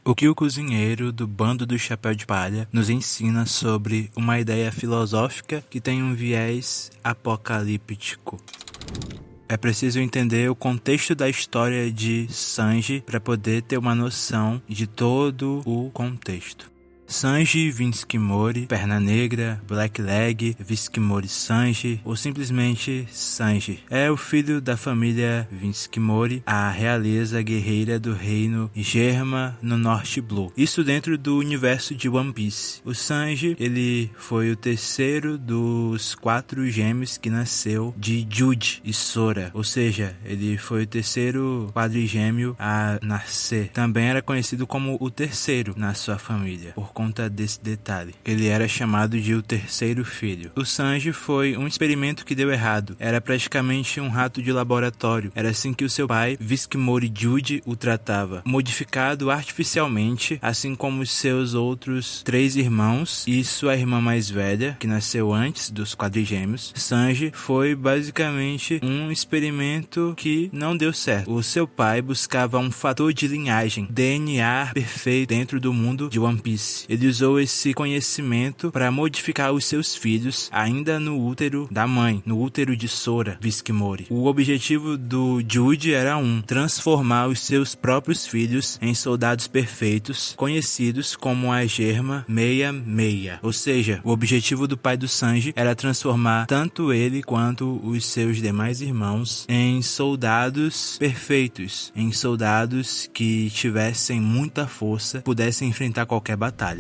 O que o cozinheiro do Bando do Chapéu de Palha nos ensina sobre uma ideia filosófica que tem um viés apocalíptico. É preciso entender o contexto da história de Sanji para poder ter uma noção de todo o contexto. Sanji Vinskimori, Perna Negra, Blackleg, Vinskimori Sanji ou simplesmente Sanji é o filho da família Vinskimori, a realeza guerreira do reino Germa no Norte Blue. Isso dentro do universo de One Piece. O Sanji, ele foi o terceiro dos 4 gêmeos que nasceu de Jude e Sora, ou seja, ele foi o terceiro quadrigêmeo a nascer. Também era conhecido como o terceiro na sua família, por conta desse detalhe. Ele era chamado de o terceiro filho. O Sanji foi um experimento que deu errado. Era praticamente um rato de laboratório. Era assim que o seu pai, Vinskimori Jude, o tratava. Modificado artificialmente, assim como os seus outros 3 irmãos e sua irmã mais velha, que nasceu antes dos quadrigêmeos. Sanji foi basicamente um experimento que não deu certo. O seu pai buscava um fator de linhagem, DNA perfeito dentro do mundo de One Piece. Ele usou esse conhecimento para modificar os seus filhos ainda no útero da mãe, no útero de Sora Vinskimori. O objetivo do Jude era transformar os seus próprios filhos em soldados perfeitos, conhecidos como a Germa 66. Ou seja, o objetivo do pai do Sanji era transformar tanto ele quanto os seus demais irmãos em soldados perfeitos, em soldados que tivessem muita força, pudessem enfrentar qualquer batalha.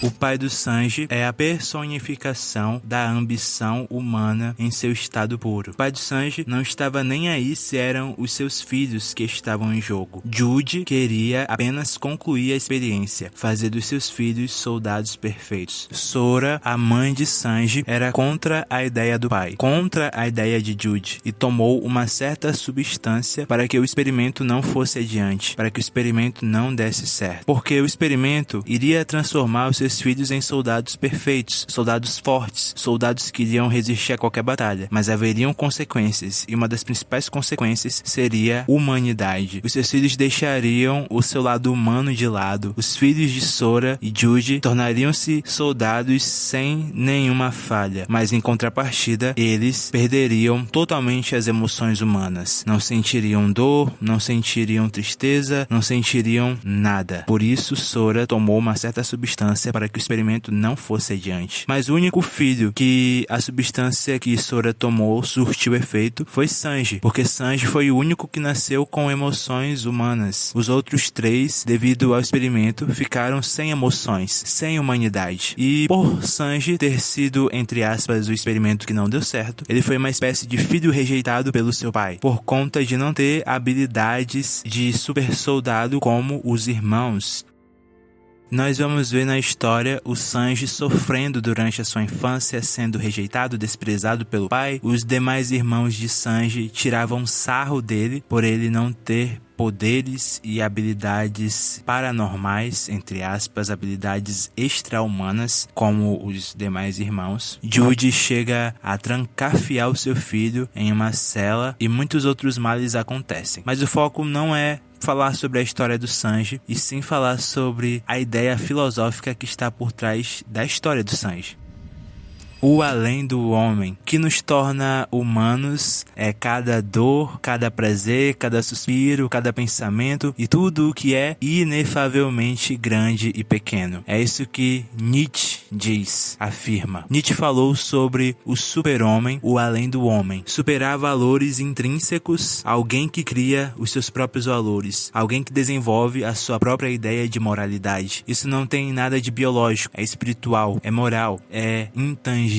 O pai do Sanji é a personificação da ambição humana em seu estado puro. O pai do Sanji não estava nem aí se eram os seus filhos que estavam em jogo. Jude queria apenas concluir a experiência, fazer dos seus filhos soldados perfeitos. Sora, a mãe de Sanji, era contra a ideia do pai, contra a ideia de Jude, e tomou uma certa substância para que o experimento não fosse adiante, para que o experimento não desse certo. Porque o experimento iria transformar os seus filhos em soldados perfeitos, soldados fortes, soldados que iriam resistir a qualquer batalha, mas haveriam consequências, e uma das principais consequências seria humanidade. Os seus filhos deixariam o seu lado humano de lado. Os filhos de Sora e Jude tornariam-se soldados sem nenhuma falha, mas em contrapartida, eles perderiam totalmente as emoções humanas. Não sentiriam dor, não sentiriam tristeza, não sentiriam nada. Por isso, Sora tomou uma certa substância para que o experimento não fosse adiante. Mas o único filho que a substância que Sora tomou surtiu efeito foi Sanji, porque Sanji foi o único que nasceu com emoções humanas. Os outros 3, devido ao experimento, ficaram sem emoções, sem humanidade. E por Sanji ter sido, entre aspas, o experimento que não deu certo, ele foi uma espécie de filho rejeitado pelo seu pai, por conta de não ter habilidades de super soldado como os irmãos. Nós vamos ver na história o Sanji sofrendo durante a sua infância, sendo rejeitado, desprezado pelo pai. Os demais irmãos de Sanji tiravam sarro dele por ele não ter poderes e habilidades paranormais, entre aspas, habilidades extra-humanas, como os demais irmãos. Jude chega a trancafiar o seu filho em uma cela e muitos outros males acontecem. Mas o foco não é falar sobre a história do Sanji, e sim falar sobre a ideia filosófica que está por trás da história do Sanji. O além do homem, que nos torna humanos, é cada dor, cada prazer, cada suspiro, cada pensamento e tudo o que é inefavelmente grande e pequeno. É isso que Nietzsche diz, afirma. Nietzsche falou sobre o super-homem, o além do homem. Superar valores intrínsecos, alguém que cria os seus próprios valores, alguém que desenvolve a sua própria ideia de moralidade. Isso não tem nada de biológico, é espiritual, é moral, é intangível.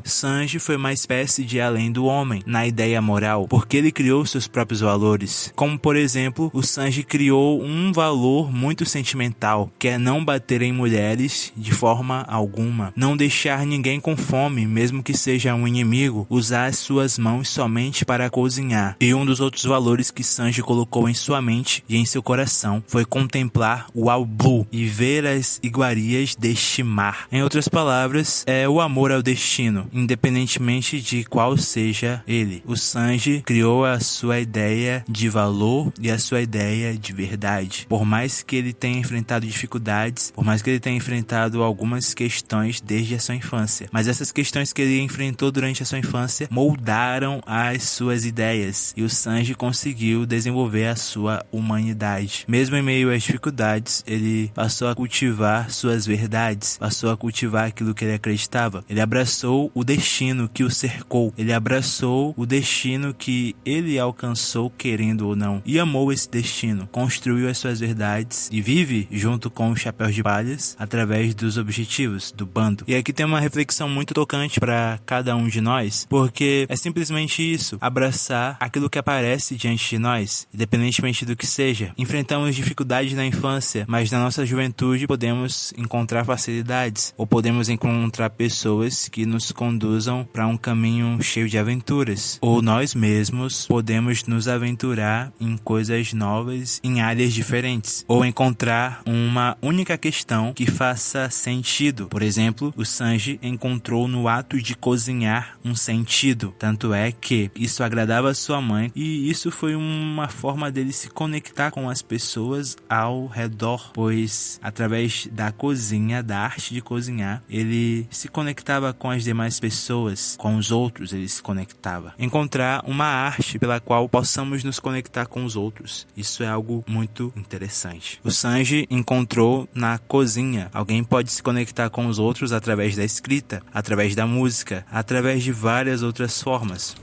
Sanji foi uma espécie de além do homem na ideia moral, porque ele criou seus próprios valores. Como, por exemplo, o Sanji criou um valor muito sentimental, que é não bater em mulheres de forma alguma. alguma, não deixar ninguém com fome, mesmo que seja um inimigo, usar as suas mãos somente para cozinhar. E um dos outros valores que Sanji colocou em sua mente e em seu coração foi contemplar o All Blue e ver as iguarias deste mar. Em outras palavras, é o amor ao destino, independentemente de qual seja ele. O Sanji criou a sua ideia de valor e a sua ideia de verdade. Por mais que ele tenha enfrentado dificuldades, por mais que ele tenha enfrentado algumas questões desde a sua infância, mas essas questões que ele enfrentou durante a sua infância moldaram as suas ideias, e o Sanji conseguiu desenvolver a sua humanidade. Mesmo em meio às dificuldades, ele passou a cultivar suas verdades, passou a cultivar aquilo que ele acreditava. Ele abraçou o destino que o cercou, ele abraçou o destino que ele alcançou, querendo ou não, e amou esse destino, construiu as suas verdades e vive junto com os Chapéus de Palhas através dos objetivos do bando. E aqui tem uma reflexão muito tocante para cada um de nós, porque é simplesmente isso, abraçar aquilo que aparece diante de nós, independentemente do que seja. Enfrentamos dificuldades na infância, mas na nossa juventude podemos encontrar facilidades, ou podemos encontrar pessoas que nos conduzam para um caminho cheio de aventuras, ou nós mesmos podemos nos aventurar em coisas novas em áreas diferentes, ou encontrar uma única questão que faça sentido. Por exemplo, o Sanji encontrou no ato de cozinhar um sentido, tanto é que isso agradava a sua mãe, e isso foi uma forma dele se conectar com as pessoas ao redor, pois através da cozinha, da arte de cozinhar, ele se conectava com as demais pessoas, com os outros ele se conectava. Encontrar uma arte pela qual possamos nos conectar com os outros, isso é algo muito interessante. O Sanji encontrou na cozinha. Alguém pode se conectar com os outros através da escrita, através da música, através de várias outras formas.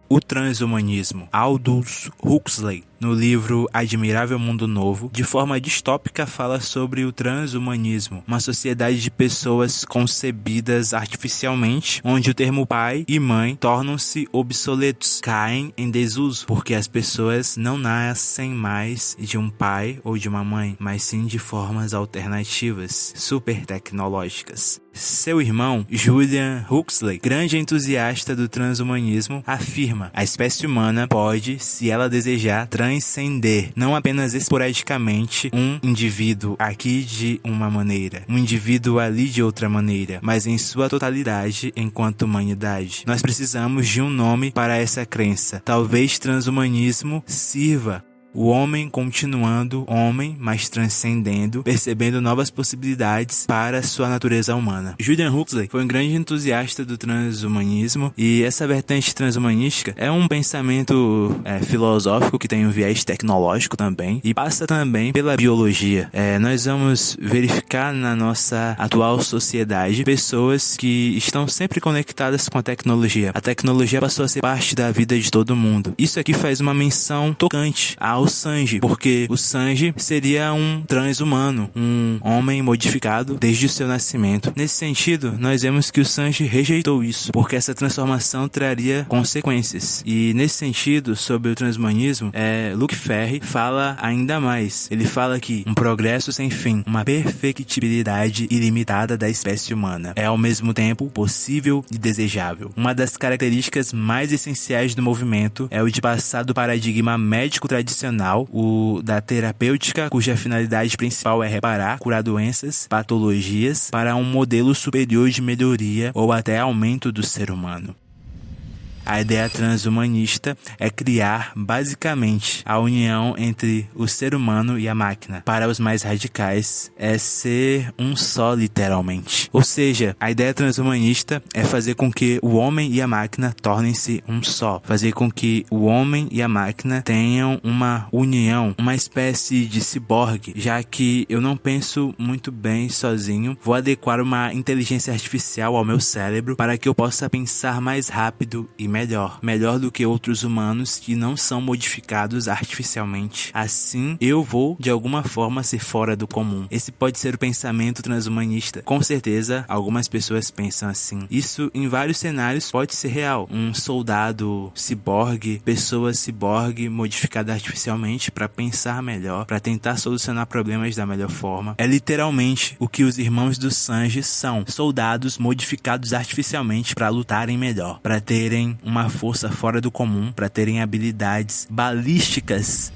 O transhumanismo. Aldous Huxley, no livro Admirável Mundo Novo, de forma distópica fala sobre o transhumanismo, uma sociedade de pessoas concebidas artificialmente, onde o termo pai e mãe tornam-se obsoletos, caem em desuso, porque as pessoas não nascem mais de um pai ou de uma mãe, mas sim de formas alternativas, super tecnológicas. Seu irmão, Julian Huxley, grande entusiasta do transhumanismo, afirma: a espécie humana pode, se ela desejar, transcender, não apenas esporadicamente, um indivíduo aqui de uma maneira, um indivíduo ali de outra maneira, mas em sua totalidade enquanto humanidade. Nós precisamos de um nome para essa crença. Talvez transhumanismo sirva o homem continuando homem, mas transcendendo, percebendo novas possibilidades para sua natureza humana. Julian Huxley foi um grande entusiasta do transhumanismo, e essa vertente transhumanística é um pensamento filosófico que tem um viés tecnológico também, e passa também pela biologia. Nós vamos verificar na nossa atual sociedade pessoas que estão sempre conectadas com a tecnologia. A tecnologia passou a ser parte da vida de todo mundo. Isso aqui faz uma menção tocante ao Sanji, porque o Sanji seria um transhumano, um homem modificado desde o seu nascimento. Nesse sentido, nós vemos que o Sanji rejeitou isso, porque essa transformação traria consequências. E nesse sentido, sobre o transhumanismo, Luke Ferry fala ainda mais. Ele fala que um progresso sem fim, uma perfectibilidade ilimitada da espécie humana, é ao mesmo tempo possível e desejável. Uma das características mais essenciais do movimento é o de passar do paradigma médico tradicional, o da terapêutica, cuja finalidade principal é reparar, curar doenças, patologias, para um modelo superior de melhoria ou até aumento do ser humano. A ideia transhumanista é criar, basicamente, a união entre o ser humano e a máquina. Para os mais radicais, é ser um só, literalmente. Ou seja, a ideia transhumanista é fazer com que o homem e a máquina tornem-se um só. Fazer com que o homem e a máquina tenham uma união, uma espécie de ciborgue, já que eu não penso muito bem sozinho. Vou adequar uma inteligência artificial ao meu cérebro para que eu possa pensar mais rápido e melhor. Melhor do que outros humanos que não são modificados artificialmente. Assim, eu vou, de alguma forma, ser fora do comum. Esse pode ser o pensamento transhumanista. Com certeza, algumas pessoas pensam assim. Isso, em vários cenários, pode ser real. Um soldado ciborgue, pessoa ciborgue modificada artificialmente para pensar melhor, para tentar solucionar problemas da melhor forma. É literalmente o que os irmãos do Sanji são. Soldados modificados artificialmente para lutarem melhor, para terem uma força fora do comum, para terem habilidades balísticas.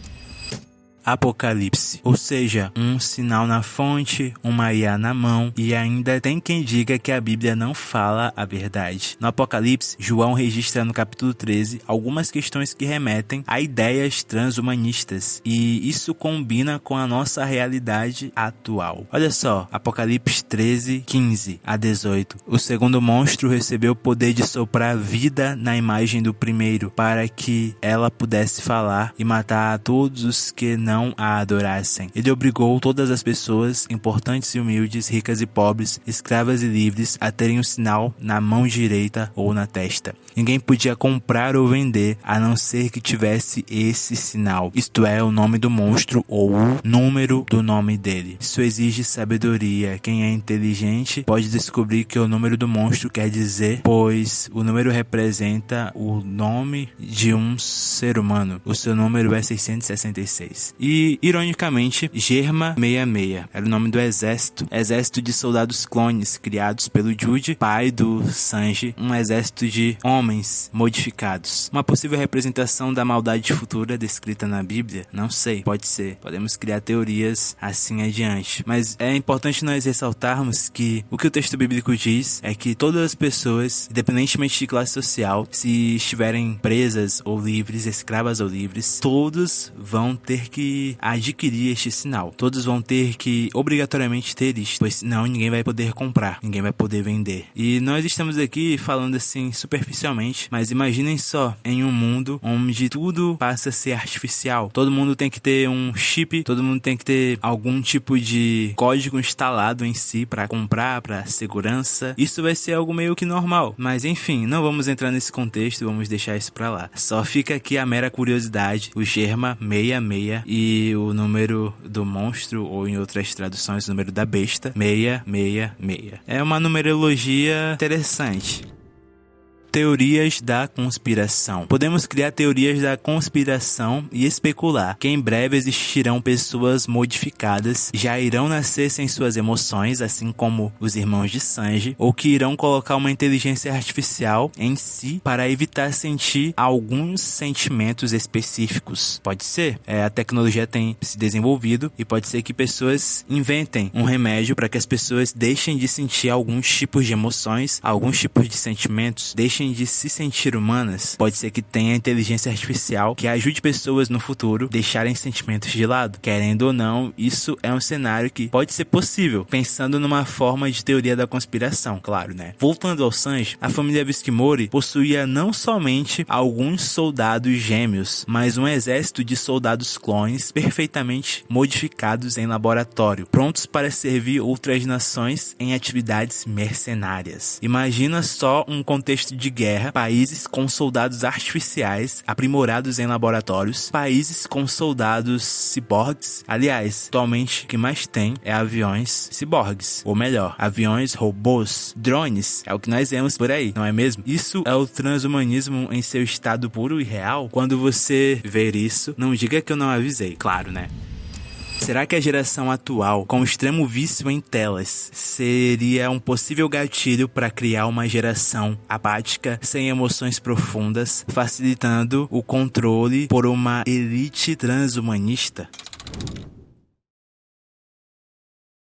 Apocalipse, ou seja, um sinal na fonte, uma IA na mão, e ainda tem quem diga que a Bíblia não fala a verdade. No Apocalipse, João registra no capítulo 13 algumas questões que remetem a ideias transhumanistas, e isso combina com a nossa realidade atual. Olha só, Apocalipse 13, 15 a 18. O segundo monstro recebeu o poder de soprar vida na imagem do primeiro, para que ela pudesse falar e matar a todos os que não a adorassem. Ele obrigou todas as pessoas, importantes e humildes, ricas e pobres, escravas e livres, a terem um sinal na mão direita ou na testa. Ninguém podia comprar ou vender, a não ser que tivesse esse sinal, isto é, o nome do monstro ou o número do nome dele. Isso exige sabedoria. Quem é inteligente pode descobrir que o número do monstro quer dizer, pois o número representa o nome de um ser humano. O seu número é 666. E, ironicamente, Germa 66 era o nome do exército de soldados clones criados pelo Jude, pai do Sanji, um exército de homens modificados. Uma possível representação da maldade futura descrita na Bíblia? Não sei, pode ser. Podemos criar teorias assim adiante. Mas é importante nós ressaltarmos que o que o texto bíblico diz é que todas as pessoas, independentemente de classe social, se estiverem presas ou livres, escravas ou livres, todos vão ter que adquirir este sinal. Todos vão ter que obrigatoriamente ter isto, pois senão ninguém vai poder comprar, ninguém vai poder vender. E nós estamos aqui falando assim superficialmente, mas imaginem só, em um mundo onde tudo passa a ser artificial. Todo mundo tem que ter um chip, todo mundo tem que ter algum tipo de código instalado em si para comprar, para segurança. Isso vai ser algo meio que normal, mas enfim, não vamos entrar nesse contexto, vamos deixar isso pra lá. Só fica aqui a mera curiosidade, o Germa 66 e o número do monstro, ou em outras traduções, o número da besta, 666. É uma numerologia interessante. Teorias da conspiração. Podemos criar teorias da conspiração e especular que em breve existirão pessoas modificadas, já irão nascer sem suas emoções, assim como os irmãos de Sanji, ou que irão colocar uma inteligência artificial em si para evitar sentir alguns sentimentos específicos. Pode ser. A tecnologia tem se desenvolvido e pode ser que pessoas inventem um remédio para que as pessoas deixem de sentir alguns tipos de emoções, alguns tipos de sentimentos, deixem de se sentir humanas. Pode ser que tenha inteligência artificial que ajude pessoas no futuro a deixarem sentimentos de lado. Querendo ou não, isso é um cenário que pode ser possível, pensando numa forma de teoria da conspiração, claro, né? Voltando ao Sanji, a família Bishkimori possuía não somente alguns soldados gêmeos, mas um exército de soldados clones perfeitamente modificados em laboratório, prontos para servir outras nações em atividades mercenárias. Imagina só um contexto de guerra, países com soldados artificiais aprimorados em laboratórios, países com soldados ciborgues. Aliás, atualmente o que mais tem é aviões ciborgues, ou melhor, aviões robôs, drones, é o que nós vemos por aí, não é mesmo? Isso é o transhumanismo em seu estado puro e real. Quando você ver isso, não diga que eu não avisei, claro, né? Será que a geração atual, com o extremo vício em telas, seria um possível gatilho para criar uma geração apática, sem emoções profundas, facilitando o controle por uma elite transhumanista?